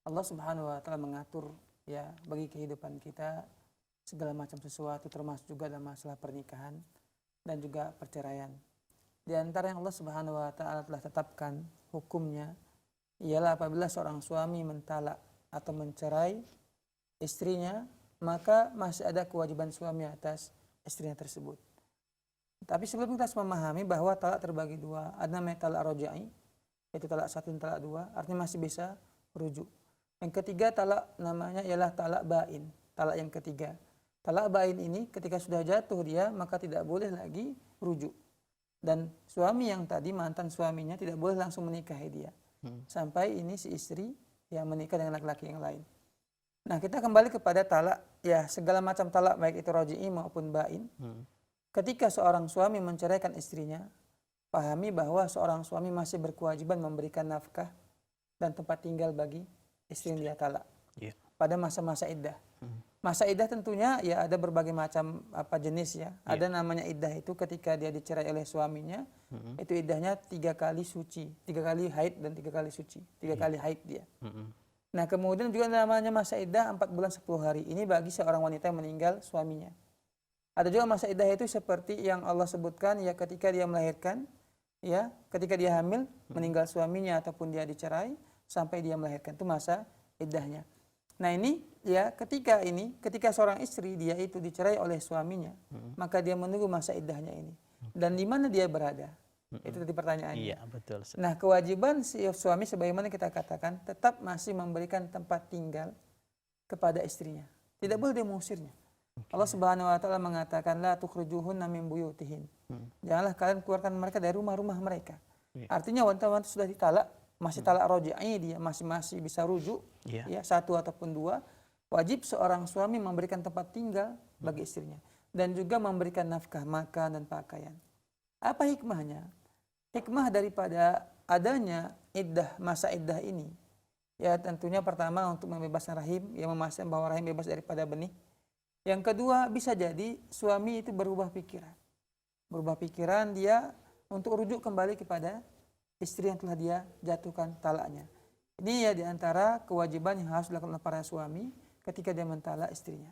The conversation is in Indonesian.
Allah Subhanahu wa taala mengatur ya bagi kehidupan kita segala macam sesuatu, termasuk juga dalam masalah pernikahan dan juga perceraian. Di antara yang Allah Subhanahu wa taala telah tetapkan hukumnya ialah apabila seorang suami mentalak atau mencerai istrinya, maka masih ada kewajiban suami atas istrinya tersebut. Tapi sebelum kita memahami bahwa talak terbagi dua, ada namanya talak roja'i, yaitu talak satu dan talak dua, artinya masih bisa rujuk. Yang ketiga talak namanya ialah talak bain, talak yang ketiga. Talak bain ini ketika sudah jatuh dia, maka tidak boleh lagi rujuk. Dan suami yang tadi, mantan suaminya, tidak boleh langsung menikahi dia. Sampai ini si istri yang menikah dengan laki-laki yang lain. Nah, kita kembali kepada talak, ya segala macam talak, baik itu roji'i maupun bain. Ketika seorang suami menceraikan istrinya, pahami bahwa seorang suami masih berkewajiban memberikan nafkah dan tempat tinggal bagi istri yang dia talak pada masa-masa iddah. Masa iddah tentunya ya ada berbagai macam jenis ya. Ada namanya iddah itu ketika dia dicerai oleh suaminya, itu iddahnya 3 kali suci, 3 kali haid dan 3 kali suci, 3 kali haid dia. Nah, kemudian juga namanya masa iddah 4 bulan 10 hari. Ini bagi seorang wanita yang meninggal suaminya. Ada juga masa iddah itu seperti yang Allah sebutkan ya ketika dia melahirkan, ya ketika dia hamil, meninggal suaminya ataupun dia dicerai sampai dia melahirkan, itu masa iddahnya. Nah ini ya ketika seorang istri dia itu dicerai oleh suaminya, maka dia menunggu masa iddahnya ini. Dan di mana dia berada? Itu tadi pertanyaannya. Iya, betul. Nah, kewajiban si suami sebagaimana kita katakan tetap masih memberikan tempat tinggal kepada istrinya. Tidak boleh dia mengusirnya. Allah Subhanahu wa taala mengatakan la tukhrijuhunna min buyutihin. Janganlah kalian keluarkan mereka dari rumah-rumah mereka. Artinya wanita-wanita sudah ditalak, masih talak roja'i dia masih bisa rujuk, ya 1 ataupun 2, wajib seorang suami memberikan tempat tinggal bagi istrinya dan juga memberikan nafkah makan dan pakaian. Apa hikmahnya? Hikmah daripada adanya masa iddah ini, ya tentunya pertama untuk membebaskan rahim, yang memastikan bahwa rahim bebas daripada benih. Yang kedua, bisa jadi suami itu berubah pikiran dia untuk rujuk kembali kepada istri yang telah dia jatuhkan talaknya. Ini ya diantara kewajiban yang harus dilakukan oleh para suami ketika dia mentalak istrinya.